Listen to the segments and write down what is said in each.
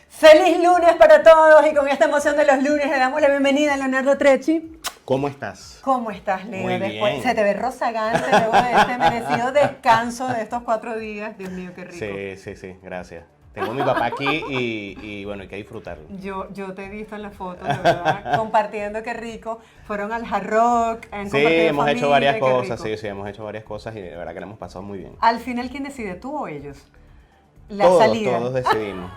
Feliz lunes para todos y con esta emoción de los lunes le damos la bienvenida a Leonardo Trecci. ¿Cómo estás? ¿Cómo estás, Leo? Muy Después bien. se te ve rozagante luego de este merecido descanso de estos 4 días. Dios mío, qué rico. Sí, gracias. Tengo a mi papá aquí y bueno, hay que disfrutarlo. Yo te he visto en la foto, de verdad, compartiendo, qué rico. Fueron al Hard Rock, han Sí, compartido hemos hecho familia, varias qué cosas, rico. sí, hemos hecho varias cosas y de verdad que la hemos pasado muy bien. Al final, ¿quién decide, tú o ellos? La Todos, salida. todos decidimos.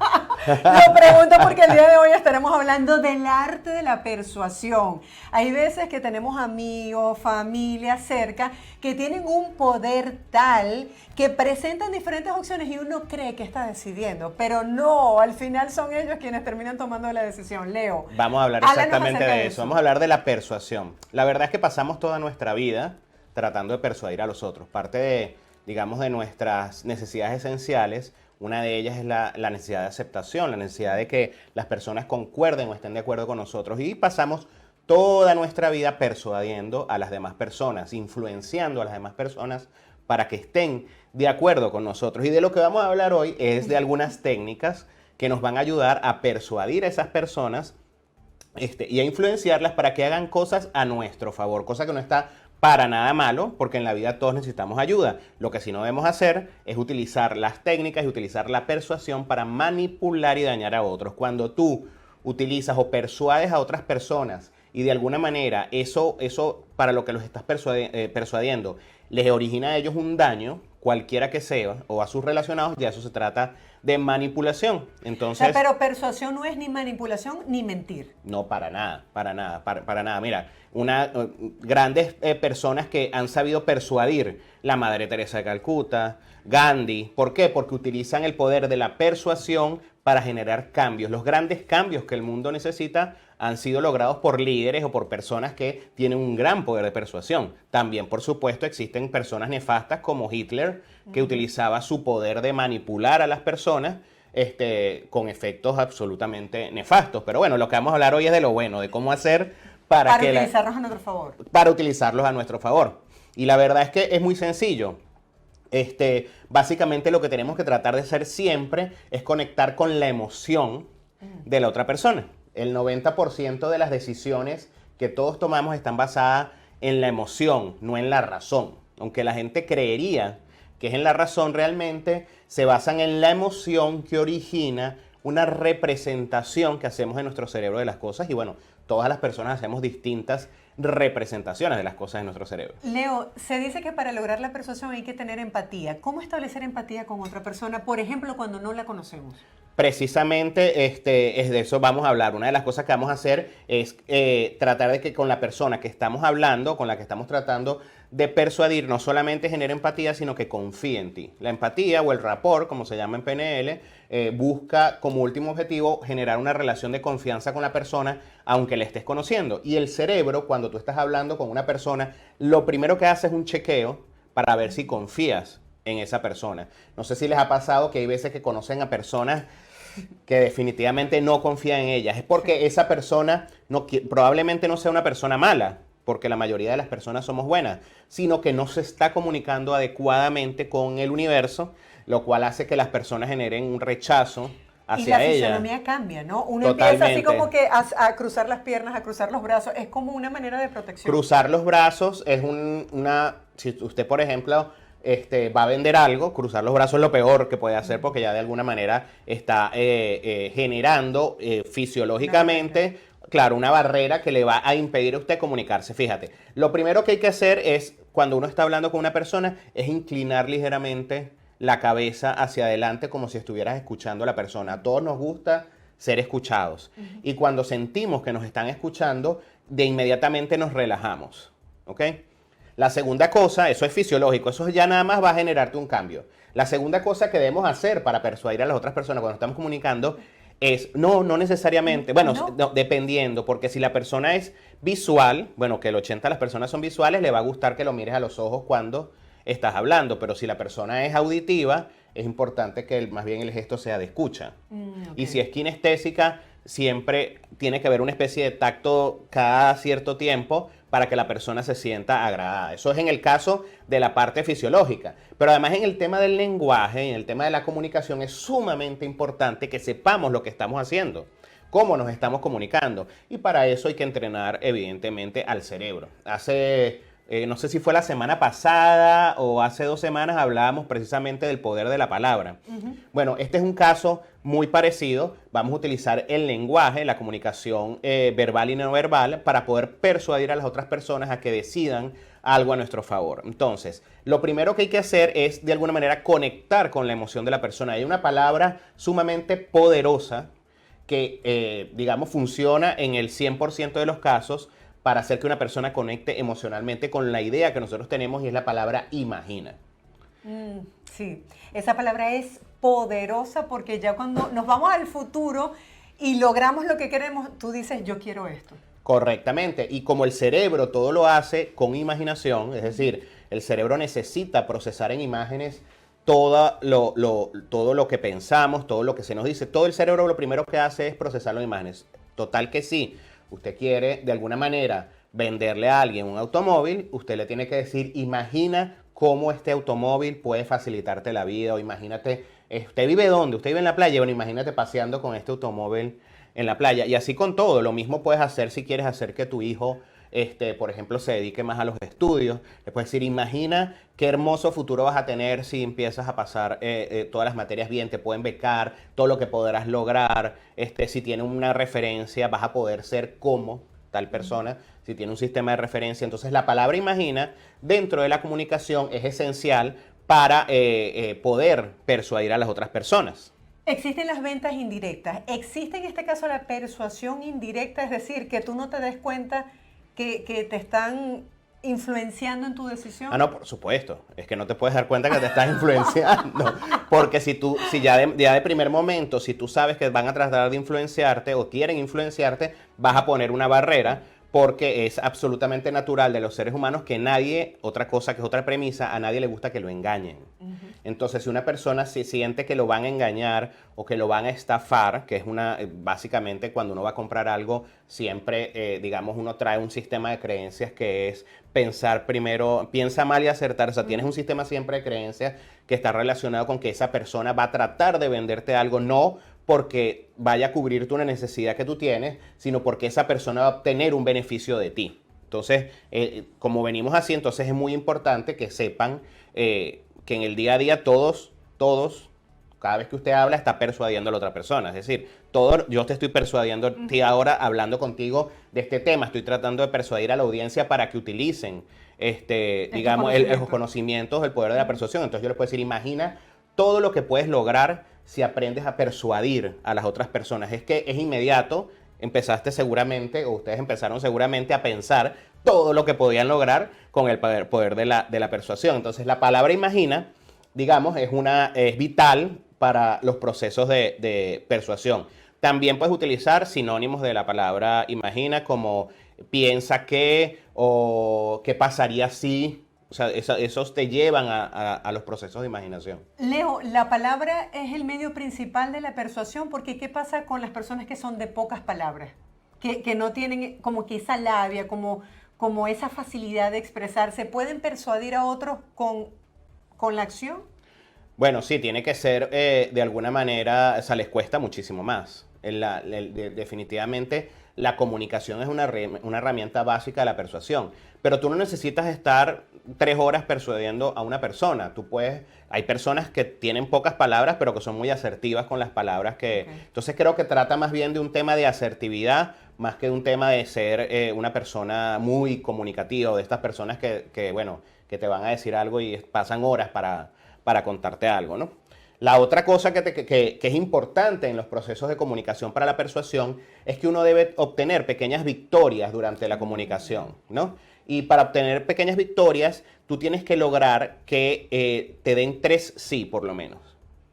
Lo pregunto porque el día de hoy estaremos hablando del arte de la persuasión. Hay veces que tenemos amigos, familia cerca que tienen un poder tal que presentan diferentes opciones y uno cree que está decidiendo, pero no, al final son ellos quienes terminan tomando la decisión. Leo, Vamos a hablar háblanos exactamente acerca de eso. Vamos a hablar de la persuasión. La verdad es que pasamos toda nuestra vida tratando de persuadir a los otros. Parte de, digamos, de nuestras necesidades esenciales. Una de ellas es la necesidad de aceptación, la necesidad de que las personas concuerden o estén de acuerdo con nosotros. Y pasamos toda nuestra vida persuadiendo a las demás personas, influenciando a las demás personas para que estén de acuerdo con nosotros. Y de lo que vamos a hablar hoy es de algunas técnicas que nos van a ayudar a persuadir a esas personas y a influenciarlas para que hagan cosas a nuestro favor, cosa que no está para nada malo, porque en la vida todos necesitamos ayuda. Lo que sí no debemos hacer es utilizar las técnicas y utilizar la persuasión para manipular y dañar a otros. Cuando tú utilizas o persuades a otras personas y de alguna manera eso para lo que los estás persuadiendo les origina a ellos un daño, cualquiera que sea, o a sus relacionados, ya eso se trata de manipulación. Entonces, o sea, pero persuasión no es ni manipulación ni mentir. no, para nada, para nada. Mira, grandes personas que han sabido persuadir, la Madre Teresa de Calcuta, Gandhi. ¿Por qué? Porque utilizan el poder de la persuasión para generar cambios. Los grandes cambios que el mundo necesita han sido logrados por líderes o por personas que tienen un gran poder de persuasión. También, por supuesto, existen personas nefastas como Hitler, que utilizaba su poder de manipular a las personas con efectos absolutamente nefastos. Pero bueno, lo que vamos a hablar hoy es de lo bueno, de cómo hacer Para utilizarlos a nuestro favor. para utilizarlos a nuestro favor. Y la verdad es que es muy sencillo. Básicamente lo que tenemos que tratar de hacer siempre es conectar con la emoción de la otra persona. El 90% de las decisiones que todos tomamos están basadas en la emoción, no en la razón. Aunque la gente creería que es en la razón, realmente se basan en la emoción que origina una representación que hacemos en nuestro cerebro de las cosas. Y bueno, todas las personas hacemos distintas representaciones de las cosas en nuestro cerebro. Leo, se dice que para lograr la persuasión hay que tener empatía. ¿Cómo establecer empatía con otra persona, por ejemplo, cuando no la conocemos? Precisamente es de eso vamos a hablar. Una de las cosas que vamos a hacer es tratar de que con la persona que estamos hablando, con la que estamos tratando de persuadir, no solamente genere empatía, sino que confíe en ti. La empatía o el rapport, como se llama en PNL, busca como último objetivo generar una relación de confianza con la persona, aunque la estés conociendo. Y el cerebro, cuando tú estás hablando con una persona, lo primero que hace es un chequeo para ver si confías en esa persona. No sé si les ha pasado que hay veces que conocen a personas que definitivamente no confían en ellas. Es porque esa persona probablemente no sea una persona mala, porque la mayoría de las personas somos buenas, sino que no se está comunicando adecuadamente con el universo, lo cual hace que las personas generen un rechazo hacia ella. Y la fisonomía cambia, ¿no? Uno Totalmente. empieza así como que a cruzar las piernas, a cruzar los brazos. Es como una manera de protección. Cruzar los brazos es si usted, por ejemplo, va a vender algo, cruzar los brazos es lo peor que puede hacer porque ya de alguna manera está generando fisiológicamente, claro, una barrera que le va a impedir a usted comunicarse. Fíjate, lo primero que hay que hacer es, cuando uno está hablando con una persona, es inclinar ligeramente la cabeza hacia adelante como si estuvieras escuchando a la persona. A todos nos gusta ser escuchados. Y cuando sentimos que nos están escuchando, de inmediatamente nos relajamos. ¿Ok? La segunda cosa, eso es fisiológico, eso ya nada más va a generarte un cambio. La segunda cosa que debemos hacer para persuadir a las otras personas cuando estamos comunicando es, no necesariamente, bueno, no, dependiendo, porque si la persona es visual, bueno, que el 80% de las personas son visuales, le va a gustar que lo mires a los ojos cuando estás hablando, pero si la persona es auditiva, es importante que más bien el gesto sea de escucha. Okay. Y si es kinestésica, siempre tiene que haber una especie de tacto cada cierto tiempo para que la persona se sienta agradada. Eso es en el caso de la parte fisiológica. Pero además en el tema del lenguaje, en el tema de la comunicación, es sumamente importante que sepamos lo que estamos haciendo, cómo nos estamos comunicando. Y para eso hay que entrenar, evidentemente, al cerebro. No sé si fue la semana pasada o hace 2 semanas hablábamos precisamente del poder de la palabra. Bueno, este es un caso muy parecido. Vamos a utilizar el lenguaje, la comunicación verbal y no verbal para poder persuadir a las otras personas a que decidan algo a nuestro favor. Entonces, lo primero que hay que hacer es de alguna manera conectar con la emoción de la persona. Hay una palabra sumamente poderosa que, digamos, funciona en el 100% de los casos para hacer que una persona conecte emocionalmente con la idea que nosotros tenemos, y es la palabra imagina. Sí, esa palabra es poderosa porque ya cuando nos vamos al futuro y logramos lo que queremos, tú dices, yo quiero esto. Correctamente, y como el cerebro todo lo hace con imaginación, es decir, el cerebro necesita procesar en imágenes todo lo que pensamos, todo lo que se nos dice. Todo el cerebro lo primero que hace es procesarlo en imágenes. Total que sí. Usted quiere de alguna manera venderle a alguien un automóvil, usted le tiene que decir, imagina cómo este automóvil puede facilitarte la vida, o imagínate, ¿usted vive dónde? ¿Usted vive en la playa? Bueno, imagínate paseando con este automóvil en la playa. Y así con todo, lo mismo puedes hacer si quieres hacer que tu hijo, por ejemplo, se dedique más a los estudios. Le puedes decir, imagina qué hermoso futuro vas a tener si empiezas a pasar todas las materias bien, te pueden becar, todo lo que podrás lograr. Si tiene una referencia, vas a poder ser como tal persona, si tiene un sistema de referencia. Entonces, la palabra imagina dentro de la comunicación es esencial para poder persuadir a las otras personas. Existen las ventas indirectas. Existe en este caso la persuasión indirecta, es decir, que tú no te des cuenta que te están influenciando en tu decisión. Ah, no, por supuesto. Es que no te puedes dar cuenta que te estás influenciando. Porque si ya de primer momento, si tú sabes que van a tratar de influenciarte o quieren influenciarte, vas a poner una barrera, porque es absolutamente natural de los seres humanos que nadie, otra cosa que es otra premisa, a nadie le gusta que lo engañen. Entonces, si una persona se siente que lo van a engañar o que lo van a estafar, que es básicamente cuando uno va a comprar algo, siempre, digamos, uno trae un sistema de creencias que es pensar primero, piensa mal y acertar. O sea, tienes un sistema siempre de creencias que está relacionado con que esa persona va a tratar de venderte algo, no porque vaya a cubrirte una necesidad que tú tienes, sino porque esa persona va a obtener un beneficio de ti. Entonces, como venimos así, entonces es muy importante que sepan que en el día a día todos, cada vez que usted habla, está persuadiendo a la otra persona. Es decir, yo te estoy persuadiendo a ti ahora hablando contigo de este tema. Estoy tratando de persuadir a la audiencia para que utilicen, digamos, los conocimientos, el poder de la persuasión. Entonces yo les puedo decir, imagina todo lo que puedes lograr si aprendes a persuadir a las otras personas. Es que es inmediato. Empezaste seguramente, o ustedes empezaron seguramente a pensar todo lo que podían lograr con el poder de la persuasión. Entonces, la palabra imagina, digamos, es vital para los procesos de persuasión. También puedes utilizar sinónimos de la palabra imagina, como piensa que, o qué pasaría si. O sea, esos te llevan a los procesos de imaginación. Leo, la palabra es el medio principal de la persuasión, porque ¿qué pasa con las personas que son de pocas palabras? Que no tienen como que esa labia, como esa facilidad de expresarse. ¿Pueden persuadir a otros con la acción? Bueno, sí, tiene que ser de alguna manera, o sea, les cuesta muchísimo más. Definitivamente la comunicación es una herramienta básica de la persuasión, pero tú no necesitas estar 3 horas persuadiendo a una persona. Hay personas que tienen pocas palabras, pero que son muy asertivas con las palabras que... Okay. Entonces creo que trata más bien de un tema de asertividad, más que un tema de ser una persona muy comunicativa, o de estas personas que te van a decir algo y pasan horas para contarte algo, ¿no? La otra cosa que es importante en los procesos de comunicación para la persuasión es que uno debe obtener pequeñas victorias durante la comunicación, ¿no? Y para obtener pequeñas victorias, tú tienes que lograr que te den 3 sí, por lo menos.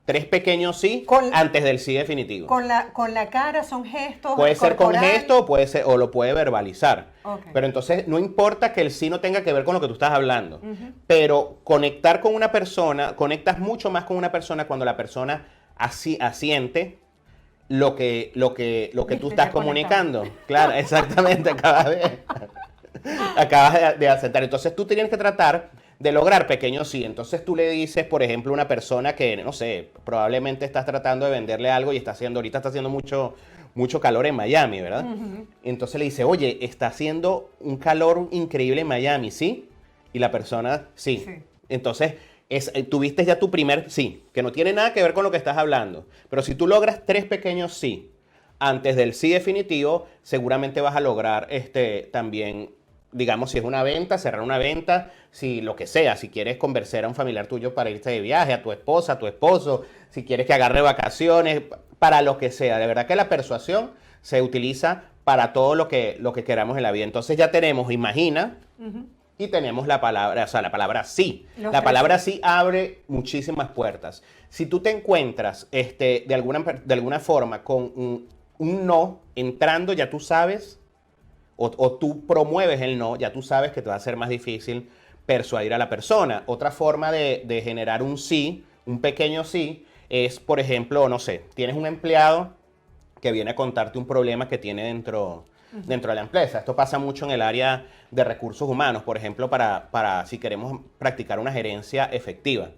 3 pequeños sí antes del sí definitivo. Con la cara, son gestos. Puede ser con gesto, o lo puede verbalizar. Okay. Pero entonces no importa que el sí no tenga que ver con lo que tú estás hablando. Pero conectar con una persona, conectas mucho más con una persona cuando la persona asiente lo que tú estás comunicando. Claro, exactamente, acabas de asentar. Entonces tú tienes que tratar de lograr pequeños sí. Entonces tú le dices, por ejemplo, a una persona que, no sé, probablemente estás tratando de venderle algo y ahorita está haciendo mucho calor en Miami, ¿verdad? Entonces le dice, oye, está haciendo un calor increíble en Miami, ¿sí? Y la persona, sí. Entonces, tuviste ya tu primer sí, que no tiene nada que ver con lo que estás hablando. Pero si tú logras 3 pequeños sí antes del sí definitivo, seguramente vas a lograr también, digamos, si es una venta, cerrar una venta, si lo que sea, si quieres convencer a un familiar tuyo para irte de viaje, a tu esposa, a tu esposo, si quieres que agarre vacaciones, para lo que sea. De verdad que la persuasión se utiliza para todo lo que queramos en la vida. Entonces ya tenemos, imagina, y tenemos la palabra, o sea, la palabra sí. La palabra sí abre muchísimas puertas. Si tú te encuentras de alguna forma con un no entrando, ya tú sabes, o tú promueves el no, ya tú sabes que te va a ser más difícil persuadir a la persona. Otra forma de generar un sí, un pequeño sí, es, por ejemplo, no sé, tienes un empleado que viene a contarte un problema que tiene dentro de la empresa. Esto pasa mucho en el área de recursos humanos, por ejemplo, para si queremos practicar una gerencia efectiva.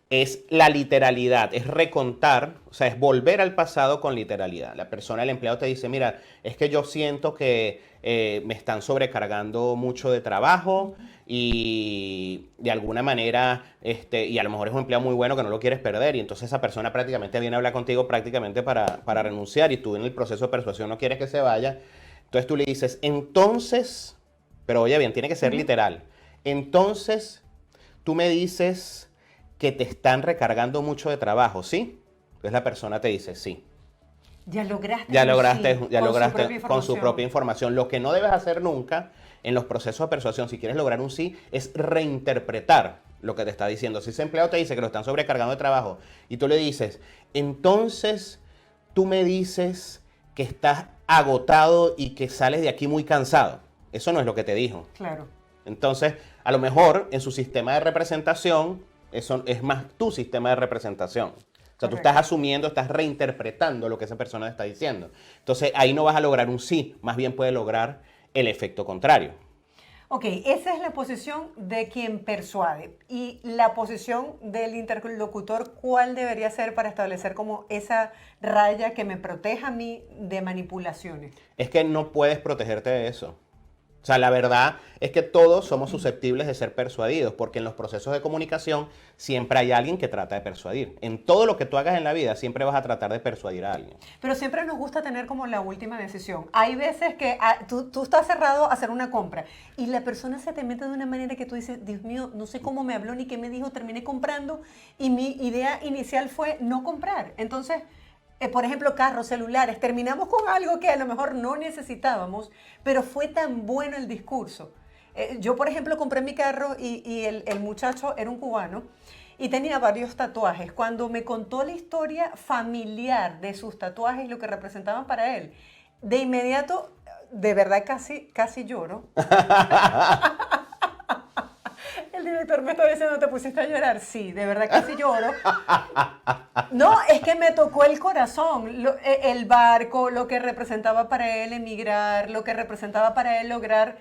Es la literalidad, es recontar, o sea, es volver al pasado con literalidad. La persona, el empleado te dice, mira, es que yo siento que me están sobrecargando mucho de trabajo y de alguna manera, y a lo mejor es un empleado muy bueno que no lo quieres perder y entonces esa persona prácticamente viene a hablar contigo prácticamente para renunciar y tú en el proceso de persuasión no quieres que se vaya. Entonces tú le dices, entonces, pero oye bien, tiene que ser literal. Entonces, tú me dices que te están recargando mucho de trabajo, ¿sí? Entonces la persona te dice, sí. Ya lograste con su propia información. Lo que no debes hacer nunca en los procesos de persuasión, si quieres lograr un sí, es reinterpretar lo que te está diciendo. Si ese empleado te dice que lo están sobrecargando de trabajo y tú le dices, entonces tú me dices que estás agotado y que sales de aquí muy cansado. Eso no es lo que te dijo. Claro. Entonces, a lo mejor en su sistema de representación, eso es más tu sistema de representación. O sea, tú estás asumiendo, estás reinterpretando lo que esa persona está diciendo. Entonces, ahí no vas a lograr un sí, más bien puede lograr el efecto contrario. Ok, esa es la posición de quien persuade. Y la posición del interlocutor, ¿cuál debería ser para establecer como esa raya que me proteja a mí de manipulaciones? Es que no puedes protegerte de eso. O sea, la verdad es que todos somos susceptibles de ser persuadidos, porque en los procesos de comunicación siempre hay alguien que trata de persuadir. En todo lo que tú hagas en la vida siempre vas a tratar de persuadir a alguien. Pero siempre nos gusta tener como la última decisión. Hay veces que tú estás cerrado a hacer una compra y la persona se te mete de una manera que tú dices, Dios mío, no sé cómo me habló ni qué me dijo, terminé comprando y mi idea inicial fue no comprar. Entonces, por ejemplo, carros, celulares, terminamos con algo que a lo mejor no necesitábamos, pero fue tan bueno el discurso. Yo, por ejemplo, compré mi carro y el muchacho era un cubano y tenía varios tatuajes. Cuando me contó la historia familiar de sus tatuajes y lo que representaban para él, de inmediato, de verdad casi lloro. El director me está diciendo, ¿te pusiste a llorar? Sí, de verdad casi lloro. No, es que me tocó el corazón. El barco, lo que representaba para él emigrar, lo que representaba para él lograr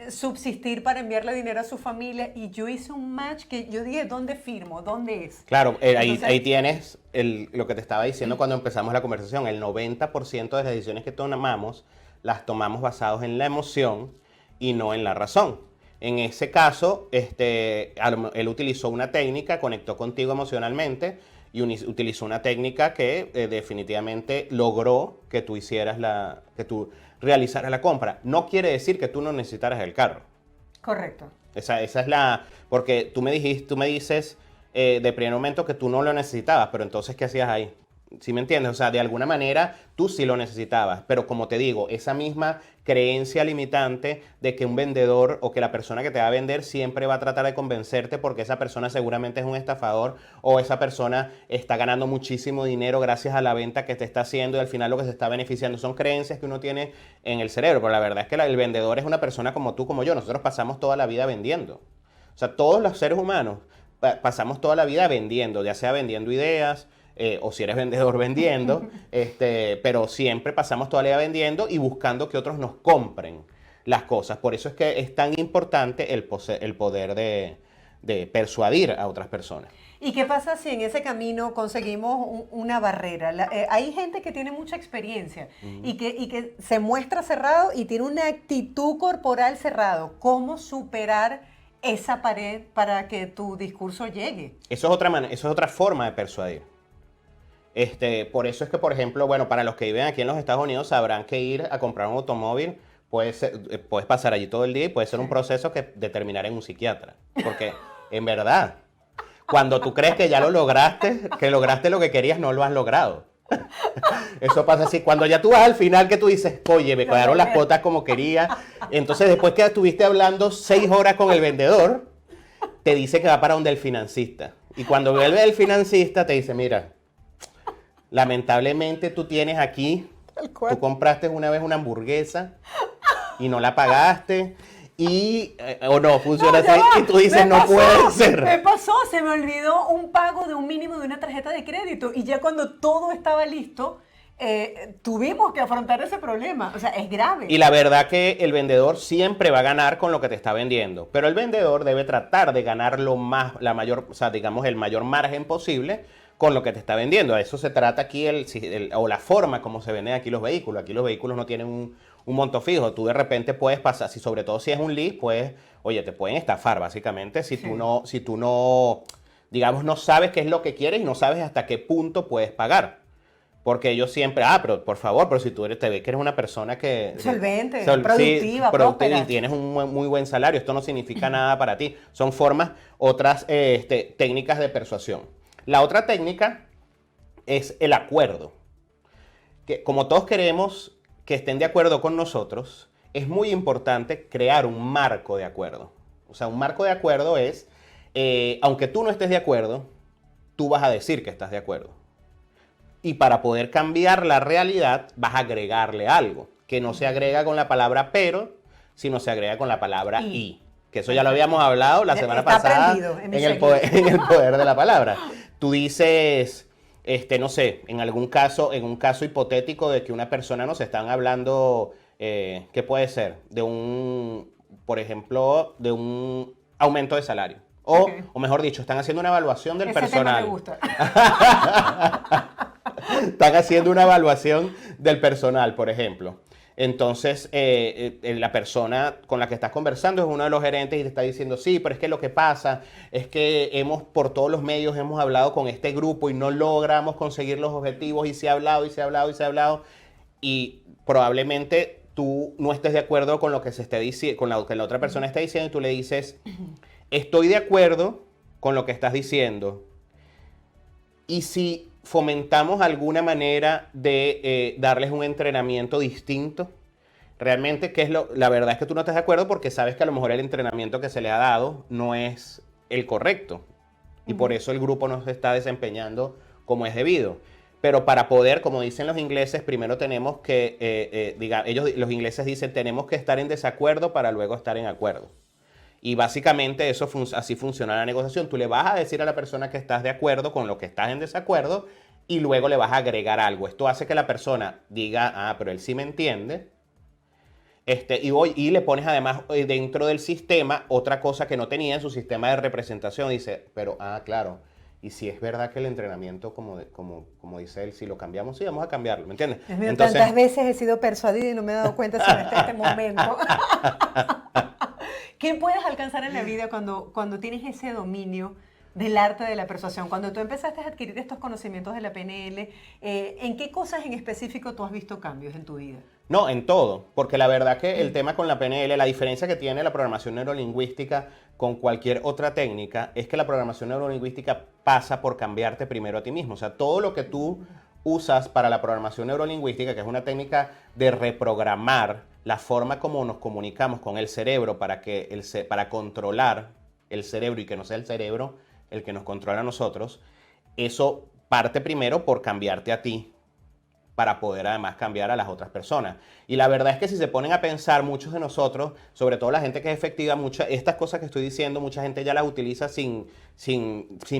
subsistir para enviarle dinero a su familia. Y yo hice un match que yo dije, ¿dónde firmo? ¿Dónde es? Claro, ahí tienes lo que te estaba diciendo cuando empezamos la conversación. El 90% de las decisiones que tomamos, las tomamos basados en la emoción y no en la razón. En ese caso, él utilizó una técnica, conectó contigo emocionalmente y utilizó una técnica que definitivamente logró que tú que tú realizaras la compra. No quiere decir que tú no necesitaras el carro. Correcto. Esa es porque tú me dices de primer momento que tú no lo necesitabas, pero entonces, ¿qué hacías ahí? ¿Sí me entiendes? O sea, de alguna manera tú sí lo necesitabas, pero como te digo, esa misma creencia limitante de que un vendedor o que la persona que te va a vender siempre va a tratar de convencerte porque esa persona seguramente es un estafador o esa persona está ganando muchísimo dinero gracias a la venta que te está haciendo y al final lo que se está beneficiando son creencias que uno tiene en el cerebro, pero la verdad es que el vendedor es una persona como tú, como yo, nosotros pasamos toda la vida vendiendo. O sea, todos los seres humanos pasamos toda la vida vendiendo, ya sea vendiendo ideas, o si eres vendedor vendiendo, pero siempre pasamos toda la vida vendiendo y buscando que otros nos compren. las cosas. Por eso es que es tan importante el poder de persuadir a otras personas. ¿Y qué pasa si en ese camino conseguimos una barrera? Hay gente que tiene mucha experiencia y que se muestra cerrado y tiene una actitud corporal cerrado. ¿Cómo superar esa pared para que tu discurso llegue? Eso es otra forma de persuadir. Por eso es que, por ejemplo, bueno, para los que viven aquí en los Estados Unidos sabrán que ir a comprar un automóvil puedes pasar allí todo el día y puede ser un proceso que determinará en un psiquiatra. Porque, en verdad, cuando tú crees que ya lo lograste, que lograste lo que querías, no lo has logrado. Eso pasa así. Cuando ya tú vas al final que tú dices, oye, me quedaron las cuotas como quería. Entonces, después que estuviste hablando 6 horas con el vendedor, te dice que va para donde el financista. Y cuando vuelve el financista, te dice, mira, lamentablemente tú tienes aquí, tú compraste una vez una hamburguesa y no la pagaste. O no, funciona así y tú dices, no puede ser. Me pasó, se me olvidó un pago de un mínimo de una tarjeta de crédito y ya cuando todo estaba listo, tuvimos que afrontar ese problema. O sea, es grave. Y la verdad que el vendedor siempre va a ganar con lo que te está vendiendo, pero el vendedor debe tratar de ganar o sea, digamos, el mayor margen posible con lo que te está vendiendo. A eso se trata aquí o la forma como se venden aquí los vehículos. Aquí los vehículos no tienen un monto fijo. Tú de repente puedes pasar, sobre todo si es un lease, te pueden estafar básicamente si tú no, digamos, no sabes qué es lo que quieres y no sabes hasta qué punto puedes pagar. Porque ellos siempre, pero por favor, pero si te ves que eres una persona que... Solvente, productiva, próspera. Y tienes un muy buen salario, esto no significa nada para ti. Son otras técnicas de persuasión. La otra técnica es el acuerdo. Que como todos queremos que estén de acuerdo con nosotros, es muy importante crear un marco de acuerdo. O sea, un marco de acuerdo es, aunque tú no estés de acuerdo, tú vas a decir que estás de acuerdo. Y para poder cambiar la realidad, vas a agregarle algo, que no se agrega con la palabra pero, sino se agrega con la palabra y. Que eso ya lo habíamos hablado la semana pasada en el poder de la palabra. Tú dices, no sé, en un caso hipotético de que una persona nos están hablando, ¿qué puede ser? Por ejemplo, de un aumento de salario. O mejor dicho, están haciendo una evaluación del personal. Tema me gusta. Están haciendo una evaluación del personal, por ejemplo. Entonces, la persona con la que estás conversando es uno de los gerentes y te está diciendo, sí, pero es que lo que pasa es que por todos los medios hemos hablado con este grupo y no logramos conseguir los objetivos y se ha hablado y se ha hablado y se ha hablado y probablemente tú no estés de acuerdo con lo que se esté diciendo, con lo que la otra persona está diciendo y tú le dices, estoy de acuerdo con lo que estás diciendo y si fomentamos alguna manera de darles un entrenamiento distinto. Realmente, la verdad es que tú no estás de acuerdo porque sabes que a lo mejor el entrenamiento que se le ha dado no es el correcto. Y por eso el grupo no se está desempeñando como es debido. Pero para poder, como dicen los ingleses, primero tenemos que, los ingleses dicen, tenemos que estar en desacuerdo para luego estar en acuerdo. Y básicamente así funciona la negociación. Tú le vas a decir a la persona que estás de acuerdo con lo que estás en desacuerdo y luego le vas a agregar algo. Esto hace que la persona diga, pero él sí me entiende. Y le pones además dentro del sistema otra cosa que no tenía en su sistema de representación. Dice, pero, claro, y si es verdad que el entrenamiento, como dice él, si lo cambiamos, sí, vamos a cambiarlo, ¿me entiendes? Dios mío, tantas veces he sido persuadida y no me he dado cuenta si hasta este momento. ¿Qué puedes alcanzar en la vida cuando tienes ese dominio del arte de la persuasión? Cuando tú empezaste a adquirir estos conocimientos de la PNL, ¿en qué cosas en específico tú has visto cambios en tu vida? No, en todo, porque la verdad que el tema con la PNL, la diferencia que tiene la programación neurolingüística con cualquier otra técnica es que la programación neurolingüística pasa por cambiarte primero a ti mismo. O sea, todo lo que tú usas para la programación neurolingüística, que es una técnica de reprogramar la forma como nos comunicamos con el cerebro para controlar el cerebro y que no sea el cerebro el que nos controla a nosotros, eso parte primero por cambiarte a ti para poder además cambiar a las otras personas. Y la verdad es que si se ponen a pensar, muchos de nosotros, sobre todo la gente que es efectiva, estas cosas que estoy diciendo, mucha gente ya las utiliza sin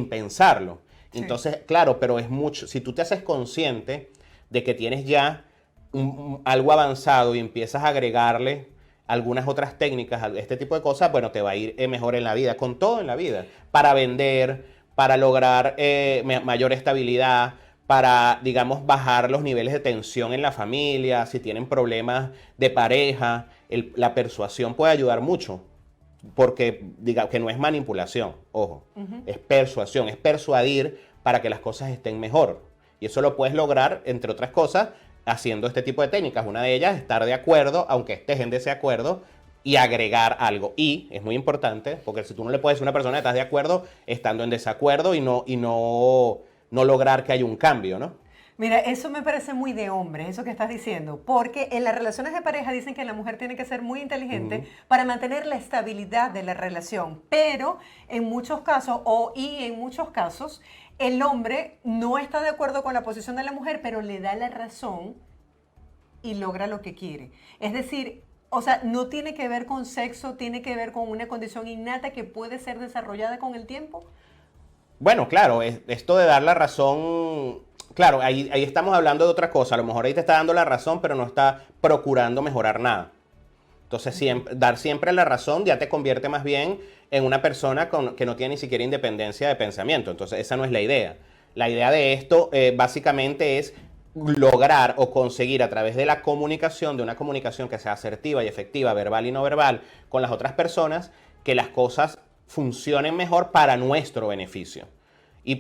pensarlo. Sí. Entonces, claro, pero es mucho. Si tú te haces consciente de que tienes ya algo avanzado y empiezas a agregarle algunas otras técnicas, este tipo de cosas, bueno, te va a ir mejor en la vida, con todo en la vida, para vender, para lograr mayor estabilidad, para, digamos, bajar los niveles de tensión en la familia, si tienen problemas de pareja, la persuasión puede ayudar mucho, porque diga que no es manipulación, ojo, es persuasión, es persuadir para que las cosas estén mejor. Y eso lo puedes lograr, entre otras cosas, haciendo este tipo de técnicas. Una de ellas es estar de acuerdo, aunque estés en desacuerdo, y agregar algo. Y es muy importante, porque si tú no le puedes decir a una persona que estás de acuerdo estando en desacuerdo no lograr que haya un cambio, ¿no? Mira, eso me parece muy de hombre, eso que estás diciendo, porque en las relaciones de pareja dicen que la mujer tiene que ser muy inteligente para mantener la estabilidad de la relación, pero en muchos casos, en muchos casos, el hombre no está de acuerdo con la posición de la mujer, pero le da la razón y logra lo que quiere. Es decir, o sea, no tiene que ver con sexo, tiene que ver con una condición innata que puede ser desarrollada con el tiempo. Bueno, claro, esto de dar la razón, claro, ahí estamos hablando de otra cosa. A lo mejor ahí te está dando la razón, pero no está procurando mejorar nada. Entonces, dar siempre la razón ya te convierte más bien en una persona que no tiene ni siquiera independencia de pensamiento. Entonces, esa no es la idea. La idea de esto básicamente es lograr o conseguir a través de la comunicación, de una comunicación que sea asertiva y efectiva, verbal y no verbal, con las otras personas, que las cosas funcionen mejor para nuestro beneficio.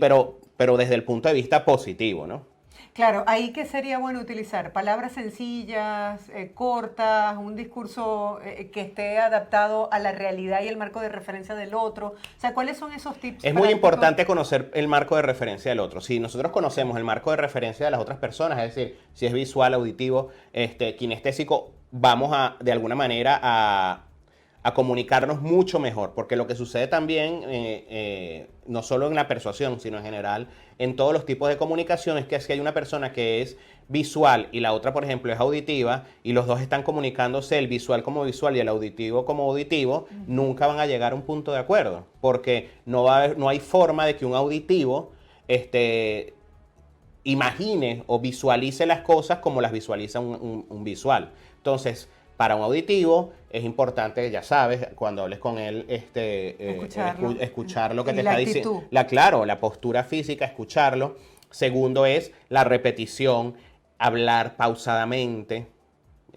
Pero desde el punto de vista positivo, ¿no? Claro, ahí que sería bueno utilizar palabras sencillas, cortas, un discurso que esté adaptado a la realidad y el marco de referencia del otro. O sea, ¿cuáles son esos tips? Es muy importante conocer el marco de referencia del otro. Si nosotros conocemos el marco de referencia de las otras personas, es decir, si es visual, auditivo, kinestésico, vamos de alguna manera a comunicarnos mucho mejor, porque lo que sucede también, no solo en la persuasión, sino en general, en todos los tipos de comunicación, es que si hay una persona que es visual y la otra, por ejemplo, es auditiva, y los dos están comunicándose, el visual como visual y el auditivo como auditivo, nunca van a llegar a un punto de acuerdo, porque no hay forma de que un auditivo imagine o visualice las cosas como las visualiza un visual. Entonces, para un auditivo es importante, ya sabes, cuando hables con él, escuchar lo que te está diciendo. Claro, la postura física, escucharlo. Segundo es la repetición, hablar pausadamente.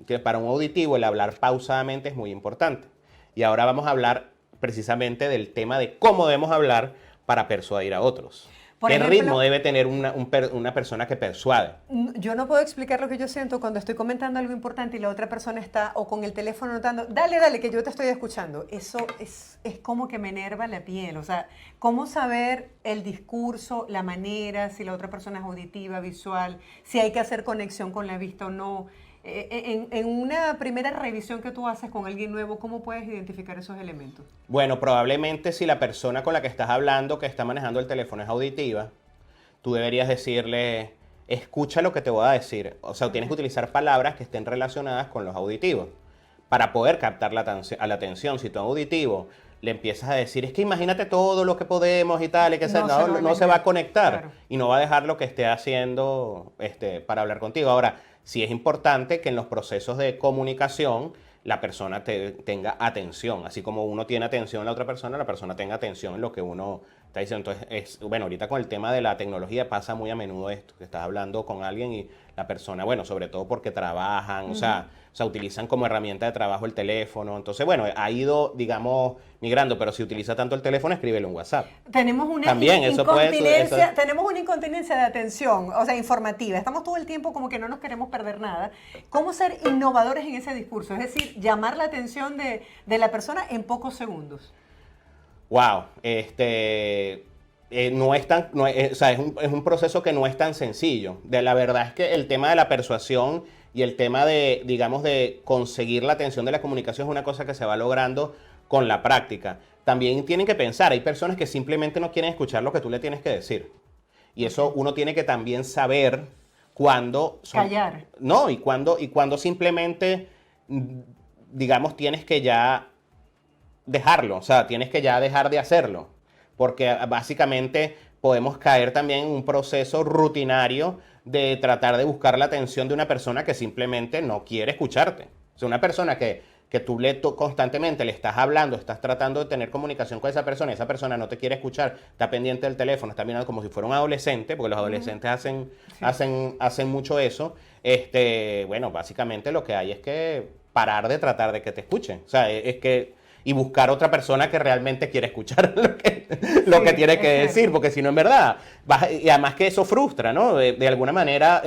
Que para un auditivo el hablar pausadamente es muy importante. Y ahora vamos a hablar precisamente del tema de cómo debemos hablar para persuadir a otros. ¿Qué ritmo debe tener una persona que persuade? Yo no puedo explicar lo que yo siento cuando estoy comentando algo importante y la otra persona está o con el teléfono notando, dale, que yo te estoy escuchando. Eso es como que me enerva la piel. O sea, ¿cómo saber el discurso, la manera, si la otra persona es auditiva, visual, si hay que hacer conexión con la vista o no? En una primera revisión que tú haces con alguien nuevo, ¿cómo puedes identificar esos elementos? Bueno, probablemente si la persona con la que estás hablando, que está manejando el teléfono, es auditiva, tú deberías decirle, escucha lo que te voy a decir. O sea, tienes que utilizar palabras que estén relacionadas con los auditivos para poder captar la atención. Si tú auditivo le empiezas a decir, es que imagínate todo lo que podemos y tal, y que no se va a conectar, claro, y no va a dejar lo que esté haciendo para hablar contigo. Ahora, sí es importante que en los procesos de comunicación la persona tenga atención. Así como uno tiene atención en la otra persona, la persona tenga atención en lo que uno está diciendo. Entonces, bueno, ahorita con el tema de la tecnología pasa muy a menudo esto, que estás hablando con alguien y la persona, bueno, sobre todo porque trabajan, o sea, utilizan como herramienta de trabajo el teléfono. Entonces, bueno, ha ido, digamos, migrando, pero si utiliza tanto el teléfono, escríbelo en WhatsApp. Tenemos una tenemos una incontinencia de atención, o sea, informativa. Estamos todo el tiempo como que no nos queremos perder nada. ¿Cómo ser innovadores en ese discurso? Es decir, llamar la atención de la persona en pocos segundos. Wow, no es tan, o sea, es un proceso que no es tan sencillo. La verdad es que el tema de la persuasión y el tema de, digamos, de conseguir la atención de la comunicación es una cosa que se va logrando con la práctica. También tienen que pensar, hay personas que simplemente no quieren escuchar lo que tú le tienes que decir. Y eso uno tiene que también saber cuándo... Callar. No, y cuándo simplemente, digamos, tienes que ya dejarlo. O sea, tienes que ya dejar de hacerlo. Porque básicamente podemos caer también en un proceso rutinario de tratar de buscar la atención de una persona que simplemente no quiere escucharte. O sea, una persona que que tú constantemente le estás hablando, estás tratando de tener comunicación con esa persona no te quiere escuchar, está pendiente del teléfono, está mirando como si fuera un adolescente, porque los adolescentes hacen mucho eso. Bueno, básicamente lo que hay es que parar de tratar de que te escuchen. O sea, es que y buscar otra persona que realmente quiera escuchar lo que tiene que decir, porque si no, en verdad, y además que eso frustra, ¿no? De alguna manera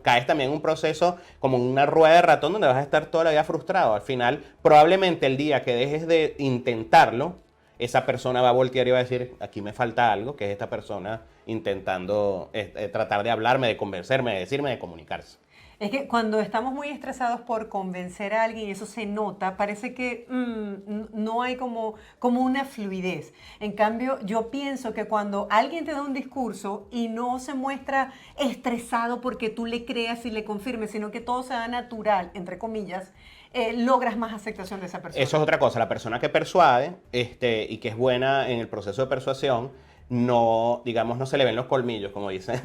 caes también en un proceso como una rueda de ratón donde vas a estar toda la vida frustrado. Al final, probablemente el día que dejes de intentarlo, esa persona va a voltear y va a decir, aquí me falta algo, que es esta persona intentando tratar de hablarme, de convencerme, de decirme, de comunicarse. Es que cuando estamos muy estresados por convencer a alguien, eso se nota, parece que no hay como una fluidez. En cambio, yo pienso que cuando alguien te da un discurso y no se muestra estresado porque tú le creas y le confirmes, sino que todo sea natural, entre comillas, logras más aceptación de esa persona. Eso es otra cosa. La persona que persuade y que es buena en el proceso de persuasión, no, digamos, no se le ven los colmillos, como dice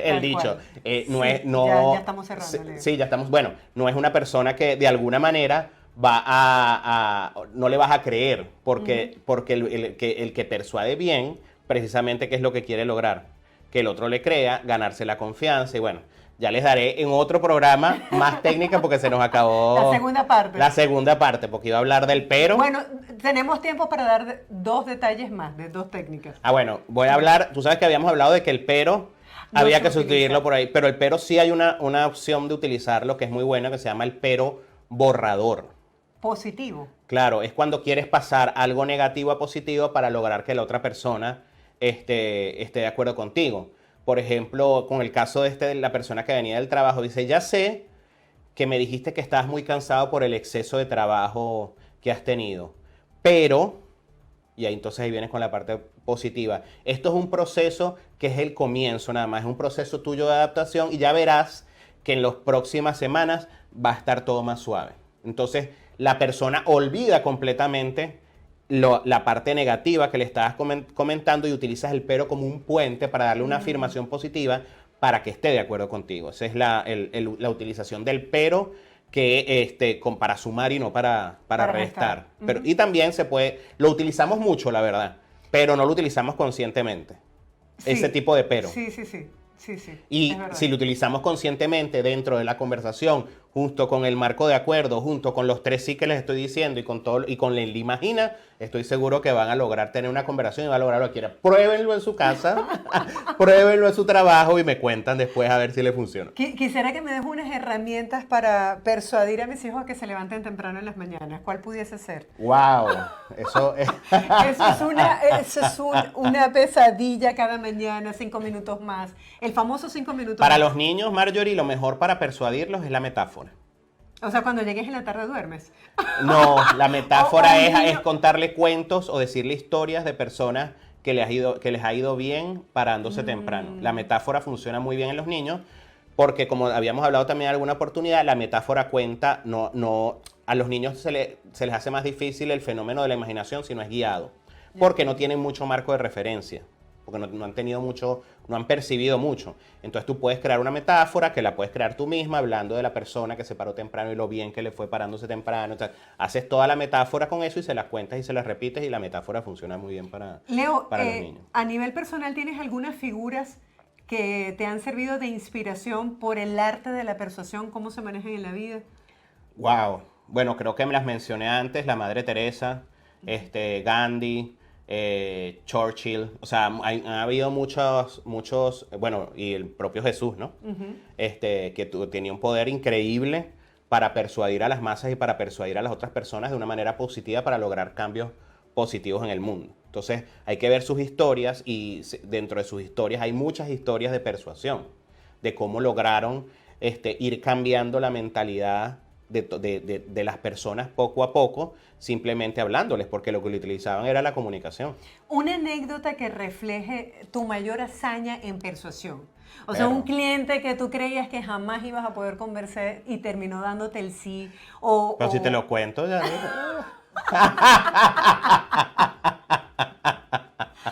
el dicho. Ya estamos cerrando. Sí, ya estamos. Bueno, no es una persona que de alguna manera no le vas a creer, porque el que persuade bien, precisamente, ¿qué es lo que quiere lograr? Que el otro le crea, ganarse la confianza, y bueno, ya les daré en otro programa más técnica porque se nos acabó la segunda parte. La segunda parte, porque iba a hablar del pero. Bueno, tenemos tiempo para dar 2 detalles más, de 2 técnicas. Bueno, voy a hablar, tú sabes que habíamos hablado de que el pero había que sustituirlo por ahí, pero el pero sí hay una opción de utilizarlo que es muy buena, que se llama el pero borrador. Positivo. Claro, es cuando quieres pasar algo negativo a positivo para lograr que la otra persona esté de acuerdo contigo. Por ejemplo, con el caso de la persona que venía del trabajo, dice, ya sé que me dijiste que estabas muy cansado por el exceso de trabajo que has tenido, pero, y ahí entonces ahí vienes con la parte positiva, esto es un proceso que es el comienzo nada más, es un proceso tuyo de adaptación y ya verás que en las próximas semanas va a estar todo más suave. Entonces, la persona olvida completamente la parte negativa que le estabas comentando y utilizas el pero como un puente para darle una afirmación positiva para que esté de acuerdo contigo. Esa es la utilización del pero para sumar y no para restar. Pero, y también lo utilizamos mucho, la verdad, pero no lo utilizamos conscientemente. Sí, ese tipo de pero. Sí. Y si lo utilizamos conscientemente dentro de la conversación, junto con el marco de acuerdo, junto con los 3 sí que les estoy diciendo y con el imagina, estoy seguro que van a lograr tener una conversación y van a lograr lo que quieran. Pruébenlo en su casa, pruébenlo en su trabajo y me cuentan después a ver si les funciona. Quisiera que me des unas herramientas para persuadir a mis hijos a que se levanten temprano en las mañanas. ¿Cuál pudiese ser? ¡Wow! Eso es una pesadilla cada mañana, 5 minutos más. El famoso 5 minutos Para más. los niños, Marjorie, lo mejor para persuadirlos es la metáfora. O sea, cuando llegues en la tarde duermes. No, la metáfora es contarle cuentos o decirle historias de personas que les ha ido bien parándose temprano. La metáfora funciona muy bien en los niños porque, como habíamos hablado también en alguna oportunidad, la metáfora cuenta, a los niños se les hace más difícil el fenómeno de la imaginación si no es guiado, porque no tienen mucho marco de referencia, porque no han tenido mucho, no han percibido mucho. Entonces tú puedes crear una metáfora que la puedes crear tú misma hablando de la persona que se paró temprano y lo bien que le fue parándose temprano. Entonces, haces toda la metáfora con eso y se las cuentas y se las repites y la metáfora funciona muy bien para los niños. A nivel personal, ¿tienes algunas figuras que te han servido de inspiración por el arte de la persuasión? ¿Cómo se manejan en la vida? Wow. Bueno, creo que me las mencioné antes, la Madre Teresa, Gandhi, Churchill, o sea, ha habido muchos, bueno, y el propio Jesús, ¿no? Que tenía un poder increíble para persuadir a las masas y para persuadir a las otras personas de una manera positiva para lograr cambios positivos en el mundo. Entonces, hay que ver sus historias y dentro de sus historias hay muchas historias de persuasión, de cómo lograron ir cambiando la mentalidad de las personas poco a poco, simplemente hablándoles, porque lo que le utilizaban era la comunicación. Una anécdota que refleje tu mayor hazaña en persuasión. O sea, un cliente que tú creías que jamás ibas a poder convencer y terminó dándote el sí. Pero si te lo cuento, ya.